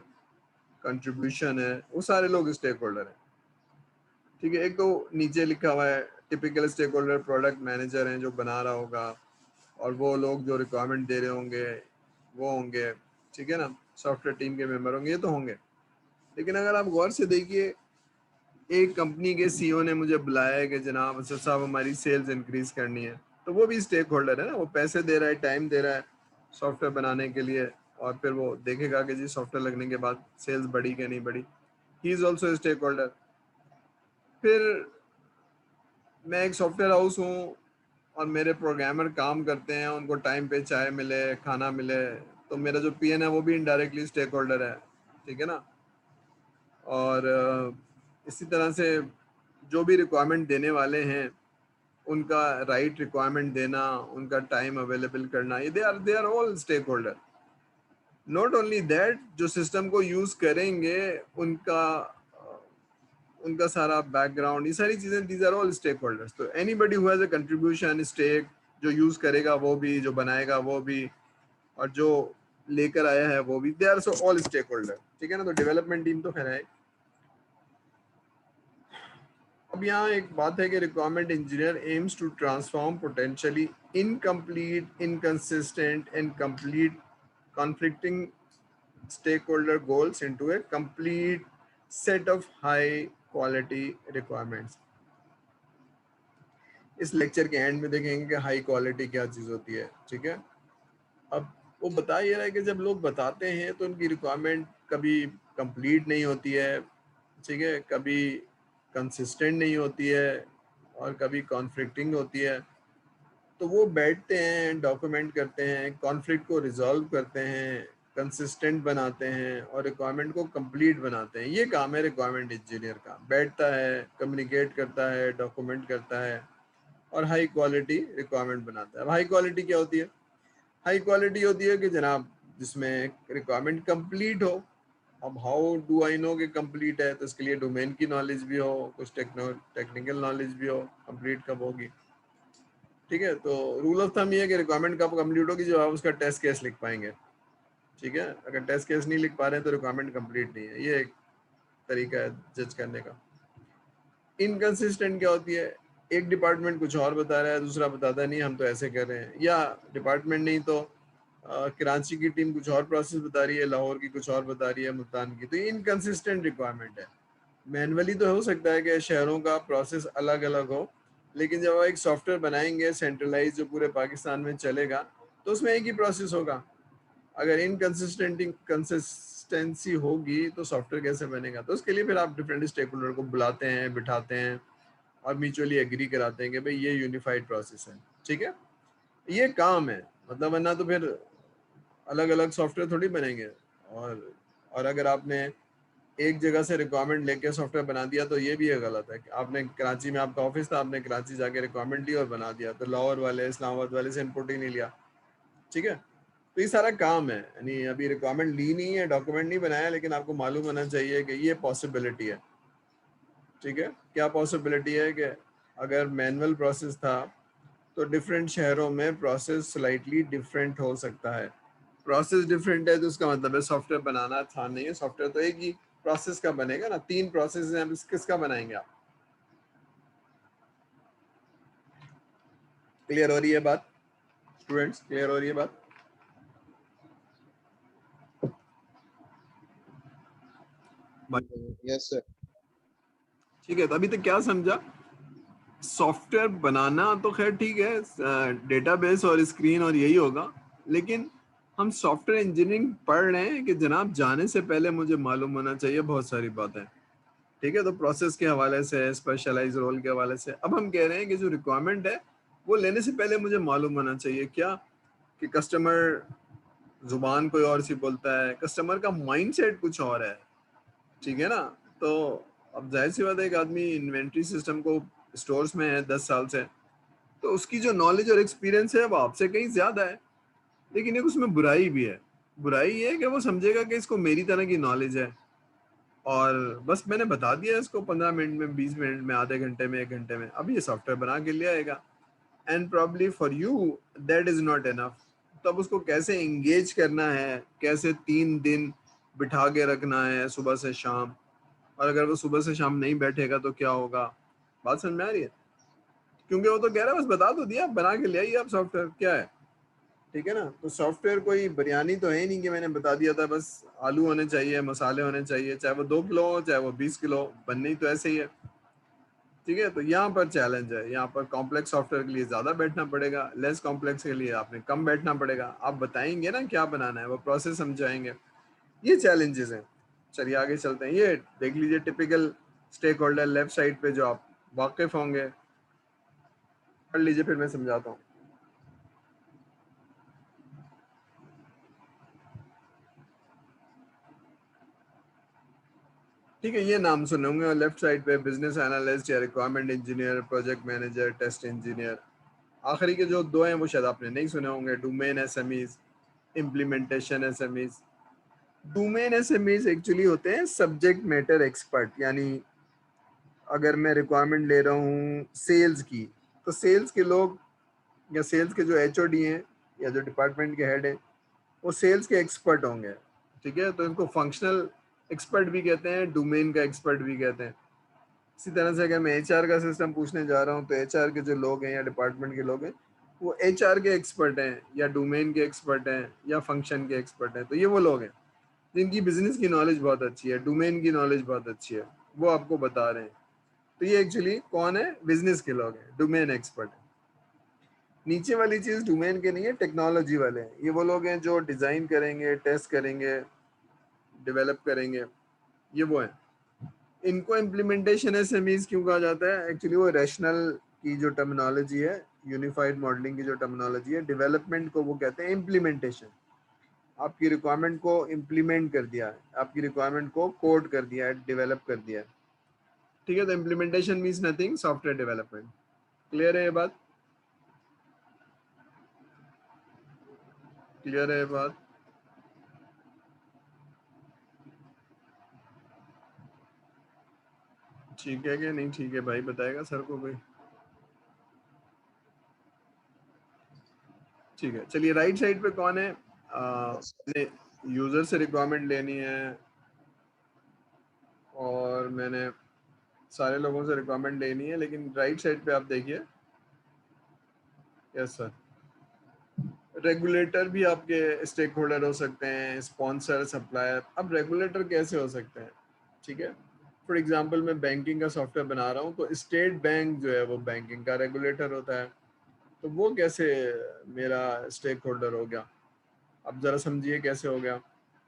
S1: कंट्रीब्यूशन है, वो सारे लोग स्टेक होल्डर हैं। ठीक है, एक तो नीचे लिखा हुआ है typical stake holder product manager हैं जो बना रहा होगा, और वो लोग जो रिक्वायरमेंट दे रहे होंगे वो होंगे, ठीक है ना, सॉफ्टवेयर टीम के मेंबर होंगे, ये तो होंगे। लेकिन अगर आप गौर से देखिए, एक कंपनी के सीईओ ने मुझे बुलाया है कि जनाब असद साहब हमारी सेल्स इंक्रीज करनी है, तो वो भी स्टेक होल्डर है ना, वो पैसे दे रहा है, टाइम दे रहा है सॉफ्टवेयर बनाने के लिए, और फिर वो देखेगा कि जी सॉफ्टवेयर लगने के बाद सेल्स बढ़ी कि नहीं बढ़ी। He is also stake holder. फिर मैं एक सॉफ्टवेयर हाउस हूँ और मेरे प्रोग्रामर काम करते हैं, उनको टाइम पे चाय मिले, खाना मिले, तो मेरा जो पीएन है वो भी इनडायरेक्टली स्टेक होल्डर है, ठीक है ना। और इसी तरह से जो भी रिक्वायरमेंट देने वाले हैं उनका राइट रिक्वायरमेंट देना, उनका टाइम अवेलेबल करना, ये they are all stake holder. Not only that, जो सिस्टम को यूज करेंगे उनका उनका सारा बैकग्राउंड, ये सारी चीजें, these are all stakeholders. तो anybody who has a contribution stake, जो यूज करेगा वो भी, जो बनाएगा वो भी, और जो लेकर आया है वो भी, they are so all stake holder, ठीक है ना। तो डेवलपमेंट टीम तो खैर है। अब यहाँ एक बात है कि requirement engineer aims to transform potentially incomplete, inconsistent and complete conflicting stakeholder goals into a complete set of high quality requirements। इस लेक्चर के एंड में देखेंगे कि हाई क्वालिटी क्या चीज होती है, ठीक है। अब वो बता ये रहा है कि जब लोग बताते हैं तो उनकी रिक्वायरमेंट कभी कंप्लीट नहीं होती है, ठीक है, कभी कंसिस्टेंट नहीं होती है, और कभी कॉन्फ्लिक्टिंग होती है। तो वो बैठते हैं, डॉक्यूमेंट करते हैं, कॉन्फ्लिक्ट को रिजॉल्व करते हैं, कंसिस्टेंट बनाते हैं, और रिक्वायरमेंट को कंप्लीट बनाते हैं। ये काम है रिक्वायरमेंट इंजीनियर का। बैठता है, कम्युनिकेट करता है, डॉक्यूमेंट करता है, और हाई क्वालिटी रिक्वायरमेंट बनाता है। अब हाई क्वालिटी क्या होती है? हाई क्वालिटी होती है कि जनाब जिसमें रिक्वायरमेंट कंप्लीट हो। अब हाउ डू आई नो कि कंप्लीट है? तो इसके लिए डोमेन की नॉलेज भी हो, कुछ टेक्निकल नॉलेज भी हो, कंप्लीट कब होगी, ठीक है। तो रूल ऑफ थंब ये है कि रिक्वायरमेंट कब कंप्लीट होगी? जब आप उसका टेस्ट केस लिख पाएंगे, ठीक है। अगर टेस्ट केस नहीं लिख पा रहे हैं तो रिक्वायरमेंट कंप्लीट नहीं है। ये एक तरीका है जज करने का। इनकंसिस्टेंट क्या होती है? एक डिपार्टमेंट कुछ और बता रहा है, दूसरा बताता नहीं हम तो ऐसे कर रहे हैं, या डिपार्टमेंट नहीं तो कराची की टीम कुछ और प्रोसेस बता रही है, लाहौर की कुछ और बता रही है, मुल्तान की। तो ये इनकंसिस्टेंट रिक्वायरमेंट है। मैनुअली तो हो सकता है कि शहरों का प्रोसेस अलग अलग हो, लेकिन जब आप एक सॉफ्टवेयर बनाएंगे सेंट्रलाइज जो पूरे पाकिस्तान में चलेगा, तो उसमें एक ही प्रोसेस होगा। अगर कंसिस्टेंसी होगी तो सॉफ्टवेयर कैसे बनेगा? तो उसके लिए फिर आप डिफरेंट स्टेक होल्डर को बुलाते हैं, बिठाते हैं, और म्यूचुअली एग्री कराते हैं कि भाई ये यूनिफाइड प्रोसेस है, ठीक है। ये काम है, मतलब वरना तो फिर अलग अलग सॉफ्टवेयर थोड़ी बनेंगे। और अगर आपने एक जगह से रिक्वायरमेंट लेके सॉफ्टवेयर बना दिया तो ये भी है गलत है कि आपने कराची में, आपका ऑफिस था, आपने कराची जाके रिक्वायरमेंट ली और बना दिया, तो लाहौर वाले, इस्लामाबाद वाले से इनपुट ही नहीं लिया, ठीक है। तो ये सारा काम है, यानी अभी रिक्वायरमेंट ली नहीं है, डॉक्यूमेंट नहीं बनाया, लेकिन आपको मालूम होना चाहिए कि ये पॉसिबिलिटी है, ठीक है। क्या पॉसिबिलिटी है? कि अगर मैनुअल प्रोसेस था तो डिफरेंट शहरों में प्रोसेस स्लाइटली डिफरेंट हो सकता है। प्रोसेस डिफरेंट है तो उसका मतलब है सॉफ्टवेयर बनाना आसान नहीं है। सॉफ्टवेयर तो एक ही प्रोसेस का बनेगा ना, 3 प्रोसेस हैं, किसका बनाएंगे आप? क्लियर हो रही है बात स्टूडेंट्स? क्लियर हो रही है बात?
S2: Yes, sir.
S1: ठीक है, तो अभी तक क्या समझा? सॉफ्टवेयर बनाना तो खैर ठीक है, डेटाबेस और स्क्रीन और यही होगा, लेकिन हम सॉफ्टवेयर इंजीनियरिंग पढ़ रहे हैं कि जनाब जाने से पहले मुझे मालूम होना चाहिए बहुत सारी बातें, ठीक है। तो प्रोसेस के हवाले से, स्पेशलाइज रोल के हवाले से, अब हम कह रहे हैं कि जो रिक्वायरमेंट है वो लेने से पहले मुझे मालूम होना चाहिए क्या, कि कस्टमर जुबान कोई और सी बोलता है, कस्टमर का माइंडसेट कुछ और है, ठीक है ना। तो अब जाहिर सी बात है, एक आदमी इन्वेंट्री सिस्टम को स्टोर्स में है 10 साल से, तो उसकी जो नॉलेज और एक्सपीरियंस है वो आपसे कहीं ज्यादा है, लेकिन एक उसमें बुराई भी है। बुराई ये है कि वो समझेगा कि इसको मेरी तरह की नॉलेज है और बस मैंने बता दिया इसको 15 मिनट में, 20 मिनट में, आधे घंटे में, 1 घंटे में, अब ये सॉफ्टवेयर बना के ले आएगा। And probably for you that is not enough. तब उसको कैसे एंगेज करना है, कैसे 3 दिन बिठा के रखना है सुबह से शाम, और अगर वो सुबह से शाम नहीं बैठेगा तो क्या होगा। बात समझ में आ रही है? क्योंकि वो तो कह रहा है बस बता तो दिया, बना के ले आइए आप, सॉफ्टवेयर क्या है। ठीक है ना? तो सॉफ्टवेयर कोई बिरयानी तो है ही नहीं कि मैंने बता दिया था बस आलू होने चाहिए, मसाले होने चाहिए, चाहे वो 2 किलो हो चाहे वो 20 किलो, बननी तो ऐसे ही है। ठीक है, तो यहाँ पर चैलेंज है, यहाँ पर कॉम्प्लेक्स सॉफ्टवेयर के लिए ज्यादा बैठना पड़ेगा, लेस कॉम्प्लेक्स के लिए आपने कम बैठना पड़ेगा। आप बताएंगे ना क्या बनाना है, वो प्रोसेस समझाएंगे, ये चैलेंजेस हैं। चलिए आगे चलते हैं। ये देख लीजिए typical stake holder left side पे जो आप वाकिफ होंगे, पढ़ लीजिए फिर मैं समझाता हूँ। ठीक है, ये नाम सुने होंगे लेफ्ट साइड पे, बिजनेस एनालिस्ट या requirement engineer, project manager, test engineer. आखिरी के जो 2 हैं वो शायद आपने नहीं सुने होंगे, domain SMEs, implementation SMEs. Domain SMEs actually होते हैं सब्जेक्ट मैटर एक्सपर्ट, यानी अगर मैं रिक्वायरमेंट ले रहा हूँ सेल्स की, तो सेल्स के लोग या सेल्स के जो एचओडी हैं या जो डिपार्टमेंट के हेड हैं वो सेल्स के एक्सपर्ट होंगे। ठीक है, तो इनको फंक्शनल एक्सपर्ट भी कहते हैं, डोमेन का एक्सपर्ट भी कहते हैं। इसी तरह से अगर मैं एचआर का सिस्टम पूछने जा रहा हूँ तो एचआर के जो लोग हैं या डिपार्टमेंट के लोग हैं वो एचआर के एक्सपर्ट हैं या डोमेन के एक्सपर्ट हैं या फंक्शन के एक्सपर्ट हैं। तो ये वो लोग हैं जिनकी बिजनेस की नॉलेज बहुत अच्छी है, डोमेन की नॉलेज बहुत अच्छी है, वो आपको बता रहे हैं। तो ये एक्चुअली कौन है? बिजनेस के लोग हैं, डोमेन एक्सपर्ट है। नीचे वाली चीज डोमेन के नहीं है, टेक्नोलॉजी वाले हैं। ये वो लोग हैं जो डिजाइन करेंगे, टेस्ट करेंगे, डेवलप करेंगे, ये वो हैं। इनको इम्प्लीमेंटेशन एसएमईज क्यों कहा जाता है? एक्चुअली वो रैशनल की जो टर्मिनोलॉजी है, यूनिफाइड मॉडलिंग की जो टर्मिनोलॉजी है, डेवलपमेंट को वो कहते हैं इम्प्लीमेंटेशन। आपकी रिक्वायरमेंट को इम्प्लीमेंट कर दिया है, आपकी रिक्वायरमेंट को कोड कर दिया है, डेवलप कर दिया है। ठीक है, तो implementation means nothing, software development. Clear है ये बात? क्लियर है ये बात? ठीक है कि नहीं ठीक है भाई, बताएगा सर को कोई? ठीक है, चलिए राइट साइड पे कौन है? मैंने यूजर से रिक्वायरमेंट लेनी है और मैंने सारे लोगों से रिक्वायरमेंट लेनी है, लेकिन राइट साइड पे आप देखिए, यस सर, रेगुलेटर भी आपके स्टेक होल्डर हो सकते हैं, स्पॉन्सर, सप्लायर। अब रेगुलेटर कैसे हो सकते हैं? ठीक है, फॉर एग्जांपल मैं बैंकिंग का सॉफ्टवेयर बना रहा हूँ तो स्टेट बैंक जो है वो बैंकिंग का रेगुलेटर होता है, तो वो कैसे मेरा स्टेक होल्डर हो गया? अब जरा समझिए कैसे हो गया।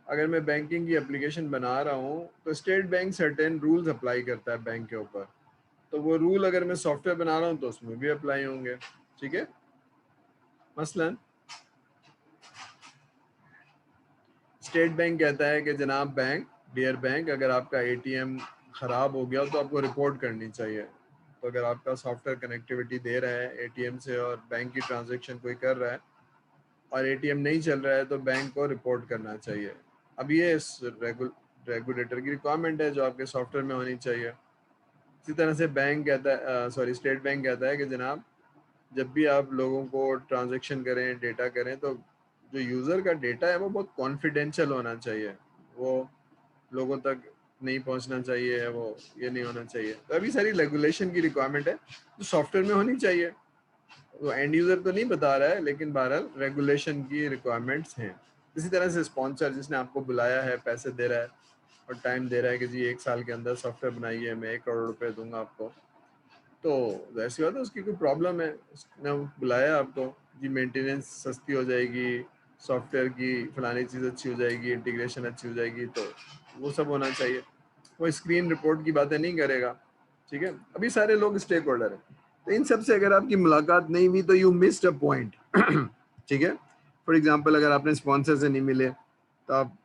S1: अगर मैं बैंकिंग की एप्लीकेशन बना रहा हूँ तो state bank certain rules apply करता है बैंक के ऊपर, तो वो रूल अगर मैं सॉफ्टवेयर बना रहा हूँ तो उसमें भी अप्लाई होंगे। ठीक है, मसलन स्टेट बैंक कहता है कि जनाब बैंक, डियर बैंक, अगर आपका एटीएम खराब हो गया तो आपको रिपोर्ट करनी चाहिए। तो अगर आपका सॉफ्टवेयर कनेक्टिविटी दे रहा है एटीएम से और बैंक की ट्रांजैक्शन कोई कर रहा है और एटीएम नहीं चल रहा है तो बैंक को रिपोर्ट करना चाहिए। अब ये इस रेगुलेटर की रिक्वायरमेंट है जो आपके सॉफ्टवेयर में होनी चाहिए। इसी तरह से बैंक कहता है, सॉरी, स्टेट बैंक कहता है कि जनाब जब भी आप लोगों को ट्रांजैक्शन करें, डेटा करें, तो जो यूज़र का डेटा है वो बहुत कॉन्फिडेंशियल होना चाहिए, वो लोगों तक नहीं पहुंचना चाहिए, वो ये नहीं होना चाहिए। तो अभी सारी रेगुलेशन की रिक्वायरमेंट है जो सॉफ्टवेयर में होनी चाहिए। वो एंड यूज़र तो नहीं बता रहा है, लेकिन बहरहाल रेगुलेशन की रिक्वायरमेंट्स हैं। इसी तरह से स्पॉन्सर जिसने आपको बुलाया है, पैसे दे रहा है और टाइम दे रहा है कि जी 1 साल के अंदर सॉफ्टवेयर बनाइए, मैं 1 करोड़ रुपए दूंगा आपको, तो ऐसी बात है उसकी कोई प्रॉब्लम है, उसने बुलाया आपको, जी मेंटेनेंस सस्ती हो जाएगी, सॉफ्टवेयर की फलानी चीज़ अच्छी हो जाएगी, इंटीग्रेशन अच्छी हो जाएगी, तो वो सब होना चाहिए। वो स्क्रीन रिपोर्ट की बातें नहीं करेगा। ठीक है, अभी सारे लोग स्टेक होल्डर हैं, तो इन सब से अगर आपकी मुलाकात नहीं हुई तो यू मिस्ड अ पॉइंट। ठीक है, फॉर एग्जांपल अगर आपने स्पॉन्सर से नहीं मिले तो आप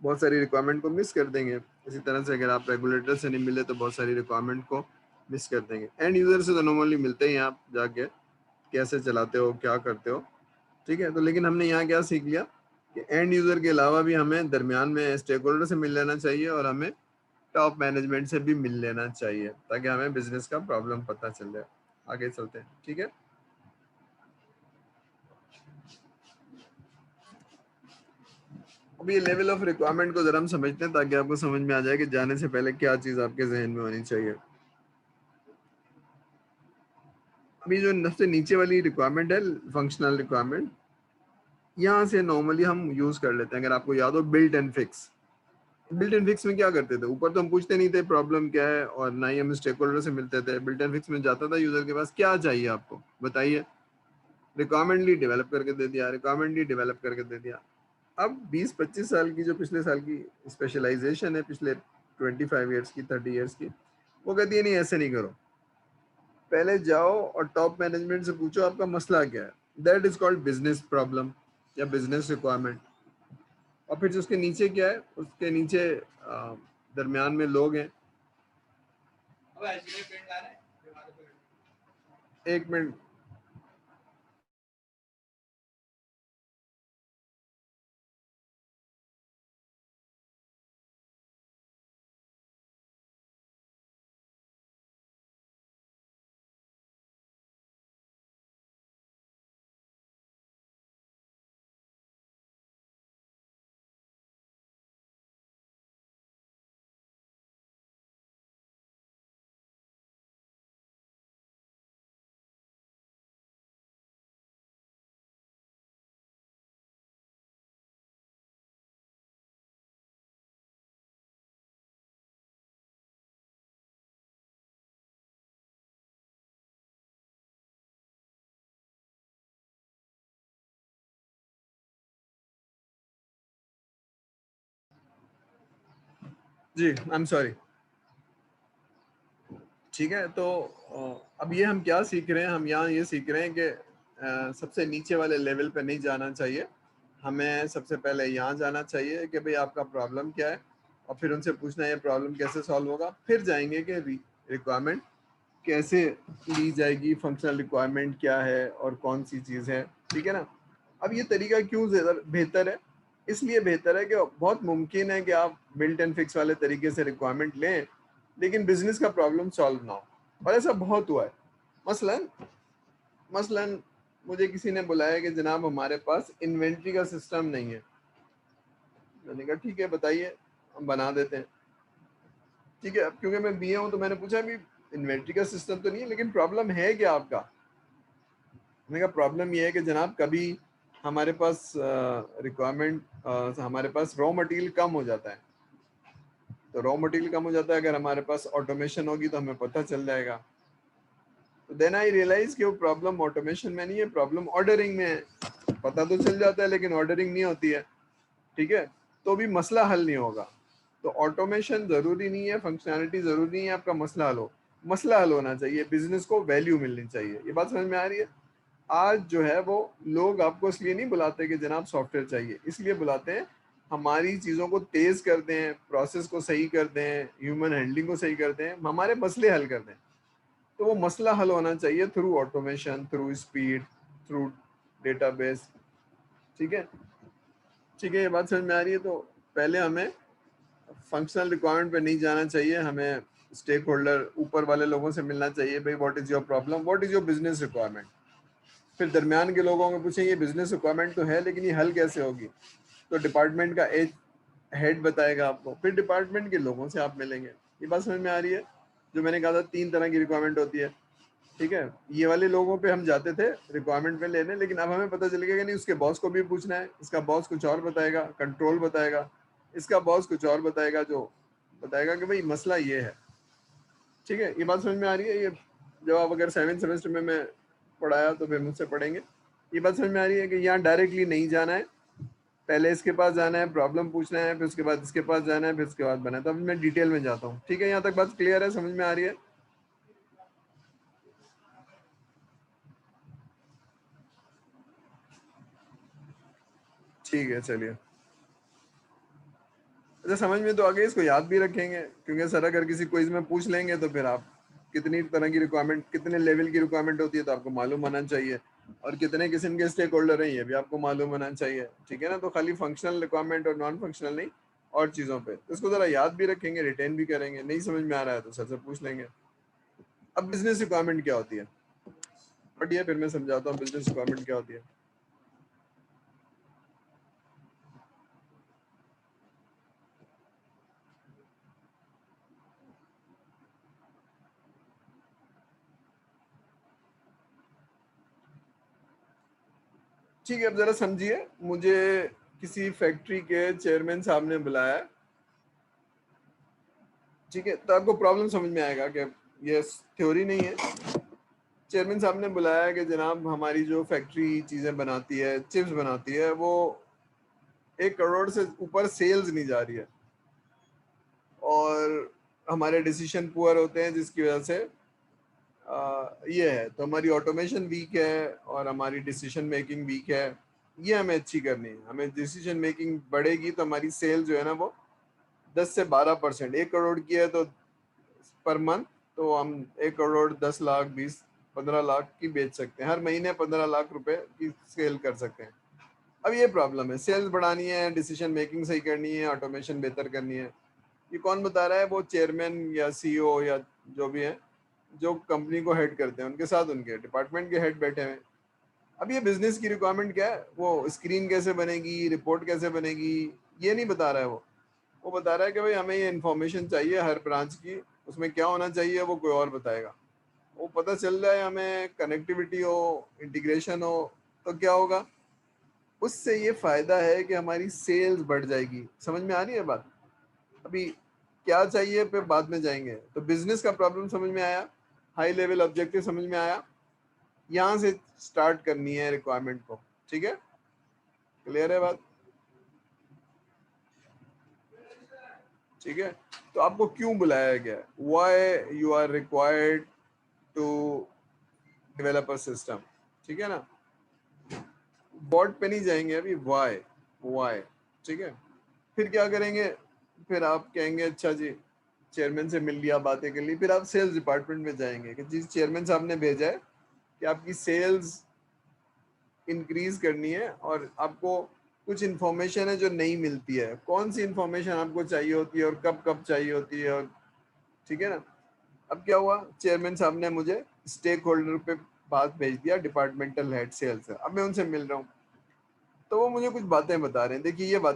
S1: बहुत सारी रिक्वायरमेंट को मिस कर देंगे। इसी तरह से अगर आप रेगुलेटर से नहीं मिले तो बहुत सारी रिक्वायरमेंट को मिस कर देंगे। एंड यूजर से तो नॉर्मली मिलते ही हैं आप जाके, कैसे चलाते हो, क्या करते हो, ठीक है। तो लेकिन हमने यहाँ क्या सीख लिया कि एंड यूजर के अलावा भी हमें दरमियान में स्टेक होल्डर से मिल लेना चाहिए और हमें टॉप मैनेजमेंट से भी मिल लेना चाहिए, ताकि हमें बिजनेस का प्रॉब्लम पता चल जाए। आगे चलते हैं, ठीक है। अब ये लेवल ऑफ रिक्वायरमेंट को जरा हम समझते हैं, ताकि आपको समझ में आ जाए कि जाने से पहले क्या चीज आपके जहन में होनी चाहिए। अभी जो सबसे नीचे वाली रिक्वायरमेंट है, फंक्शनल रिक्वायरमेंट, यहाँ से नॉर्मली हम यूज कर लेते हैं। अगर आपको याद हो, built and fix. Built and fix में क्या करते थे, ऊपर तो हम पूछते नहीं थे प्रॉब्लम क्या है, और ना ही हम स्टेक होल्डर से मिलते थे। बिल्ट एंड फिक्स में जाता था यूजर के पास, क्या चाहिए आपको बताइए, रिक्वायरमेंट ली, डेवलप करके दे दिया, रिक्वायरमेंट ली, डेवलप करके दे दिया। अब 20-25 साल की जो पिछले साल की स्पेशलाइजेशन है, पिछले 25 ईयर्स की, 30 ईयर्स की, वो कहती है नहीं ऐसे नहीं करो। पहले जाओ और टॉप मैनेजमेंट से पूछो आपका मसला क्या है। That is called business problem या बिजनेस रिक्वायरमेंट। और फिर उसके नीचे क्या है, उसके नीचे दरमियान में लोग हैं। एक मिनट, जी आई एम सॉरी, ठीक है। तो अब ये हम क्या सीख रहे हैं, हम यहाँ ये सीख रहे हैं कि सबसे नीचे वाले लेवल पे नहीं जाना चाहिए। हमें सबसे पहले यहाँ जाना चाहिए कि भाई आपका प्रॉब्लम क्या है, और फिर उनसे पूछना है ये प्रॉब्लम कैसे सॉल्व होगा। फिर जाएंगे कि रिक्वायरमेंट कैसे ली जाएगी, फंक्शनल रिक्वायरमेंट क्या है और कौन सी चीज़ है, ठीक है ना। अब ये तरीका क्यों बेहतर है, इसलिए बेहतर है कि बहुत मुमकिन है कि आप बिल्ट एंड फिक्स वाले तरीके से रिक्वायरमेंट लें, लेकिन बिजनेस का प्रॉब्लम सॉल्व ना हो। और ऐसा बहुत हुआ है। मसलन मसलन मुझे किसी ने बुलाया कि जनाब हमारे पास इन्वेंट्री का सिस्टम नहीं है। मैंने कहा ठीक है बताइए, हम बना देते हैं। ठीक है, अब क्योंकि मैं बीए हूँ तो मैंने पूछा अभी इन्वेंट्री का सिस्टम तो नहीं है, लेकिन प्रॉब्लम है क्या आपका। मैंने कहा प्रॉब्लम ये है कि जनाब कभी हमारे पास हमारे पास रॉ मटेरियल कम हो जाता है। तो रॉ मटेरियल कम हो जाता है, अगर हमारे पास ऑटोमेशन होगी तो हमें पता चल जाएगा। तो देन आई रियलाइज कि वो प्रॉब्लम ऑटोमेशन में नहीं है, प्रॉब्लम ऑर्डरिंग में है। पता तो चल जाता है लेकिन ऑर्डरिंग नहीं होती है, ठीक है। तो भी मसला हल नहीं होगा। तो ऑटोमेशन जरूरी नहीं है, फंक्शनैलिटी जरूरी नहीं है आपका मसला हल हो। मसला हल होना चाहिए, बिजनेस को वैल्यू मिलनी चाहिए। ये बात समझ में आ रही है। आज जो है वो लोग आपको इसलिए नहीं बुलाते कि जनाब सॉफ्टवेयर चाहिए, इसलिए बुलाते हैं हमारी चीज़ों को तेज़ कर दें, प्रोसेस को सही कर दें, ह्यूमन हैंडलिंग को सही कर दें, हमारे मसले हल कर दें। तो वो मसला हल होना चाहिए through automation, through speed, through database, ठीक है। ठीक है, ये बात समझ में आ रही है। तो पहले हमें फंक्शनल रिक्वायरमेंट पे नहीं जाना चाहिए, हमें स्टेक होल्डर ऊपर वाले लोगों से मिलना चाहिए। भाई what is your problem, what is your business requirement. फिर दरमियान के लोगों को पूछें ये बिजनेस रिक्वायरमेंट तो है लेकिन ये हल कैसे होगी। तो डिपार्टमेंट का एज हेड बताएगा आपको, फिर डिपार्टमेंट के लोगों से आप मिलेंगे। ये बात समझ में आ रही है। जो मैंने कहा था 3 तरह की रिक्वायरमेंट होती है, ठीक है। ये वाले लोगों पे हम जाते थे रिक्वायरमेंट में लेने, लेकिन अब हमें पता चल गया कि नहीं, उसके बॉस को भी पूछना है। इसका बॉस कुछ और बताएगा, कंट्रोल बताएगा, इसका बॉस कुछ और बताएगा, जो बताएगा कि भाई मसला ये है, ठीक है। ये बात समझ में आ रही है। ये जब आप अगर 7th सेमेस्टर में मैं पढ़ाया तो फिर मुझसे पढ़ेंगे। ये बात समझ में आ रही है कि यहाँ डायरेक्टली नहीं जाना है, पहले इसके पास जाना है, प्रॉब्लम पूछना है, फिर उसके बाद इसके पास जाना है, फिर उसके बाद बना। तो अब मैं डिटेल में जाता हूँ, ठीक है। यहाँ तक बात क्लियर है, समझ में आ रही है। ठीक है चलिए। अच्छा समझ में तो आ गई, इसको याद भी रखेंगे, क्योंकि सर अगर किसी क्विज में पूछ लेंगे तो फिर आप कितनी तरह की रिक्वायरमेंट, कितने लेवल की रिक्वायरमेंट होती है तो आपको मालूम होना चाहिए, और कितने किस्म के स्टेक होल्डर हैं ये भी आपको मालूम होना चाहिए, ठीक है ना। तो खाली फंक्शनल रिक्वायरमेंट और नॉन फंक्शनल नहीं, और चीज़ों पे तो इसको ज़रा याद भी रखेंगे, रिटेन भी करेंगे। नहीं समझ में आ रहा है तो सर से पूछ लेंगे। अब बिजनेस रिक्वायरमेंट क्या होती है, बट ये फिर मैं समझाता हूँ बिजनेस रिक्वायरमेंट क्या होती है। ठीक है, अब जरा समझिए, मुझे किसी फैक्ट्री के चेयरमैन साहब ने बुलाया, ठीक है, तो आपको प्रॉब्लम समझ में आएगा कि ये थ्योरी नहीं है। चेयरमैन साहब ने बुलाया कि जनाब हमारी जो फैक्ट्री चीज़ें बनाती है, चिप्स बनाती है, वो 1 करोड़ से ऊपर सेल्स नहीं जा रही है, और हमारे डिसीजन पुअर होते हैं, जिसकी वजह से ये है, तो हमारी ऑटोमेशन वीक है और हमारी डिसीजन मेकिंग वीक है। ये हमें अच्छी करनी है, हमें डिसीजन मेकिंग बढ़ेगी तो हमारी सेल जो है ना वो 10 से 12%, 1 करोड़ की है तो पर मंथ, तो हम 1 करोड़ 10 लाख 20-15 लाख की बेच सकते हैं, हर महीने 15 लाख रुपए की सेल कर सकते हैं। अब ये प्रॉब्लम है, सेल्स बढ़ानी है, डिसीजन मेकिंग सही करनी है, ऑटोमेशन बेहतर करनी है। ये कौन बता रहा है? वो चेयरमैन या सीईओ या जो भी है, जो कंपनी को हेड करते हैं, उनके साथ उनके डिपार्टमेंट के हेड बैठे हुए हैं। अब ये बिजनेस की रिक्वायरमेंट क्या है, वो स्क्रीन कैसे बनेगी, रिपोर्ट कैसे बनेगी, ये नहीं बता रहा है। वो बता रहा है कि भाई हमें ये इन्फॉर्मेशन चाहिए हर ब्रांच की, उसमें क्या होना चाहिए वो कोई और बताएगा। वो पता चल रहा है हमें, कनेक्टिविटी हो, इंटीग्रेशन हो, तो क्या होगा, उससे ये फायदा है कि हमारी सेल्स बढ़ जाएगी। समझ में आ रही है बात? अभी क्या चाहिए पे बाद में जाएंगे। तो बिजनेस का प्रॉब्लम समझ में आया, हाई लेवल ऑब्जेक्टिव समझ में आया, यहाँ से स्टार्ट करनी है रिक्वायरमेंट को, ठीक है, क्लियर है बात? ठीक है, तो आपको क्यों बुलाया गया, why you are required to develop a system, ठीक है ना। बॉट पे नहीं जाएंगे अभी, व्हाई, व्हाई, ठीक है। फिर क्या करेंगे, फिर आप कहेंगे अच्छा जी चेयरमैन से मिल लिया, बातें कर ली, फिर आप सेल्स डिपार्टमेंट में जाएंगे कि जिस चेयरमैन साहब ने भेजा है कि आपकी सेल्स इंक्रीज करनी है, और आपको कुछ इंफॉर्मेशन है जो नहीं मिलती है। कौन सी इंफॉर्मेशन आपको चाहिए होती है और कब कब चाहिए होती है, और ठीक है ना। अब क्या हुआ, चेयरमैन साहब ने मुझे स्टेक होल्डर पे बात भेज दिया, डिपार्टमेंटल हेड सेल्स है, अब मैं उनसे मिल रहा हूँ, तो वो मुझे कुछ बातें बता रहे हैं। देखिए ये बात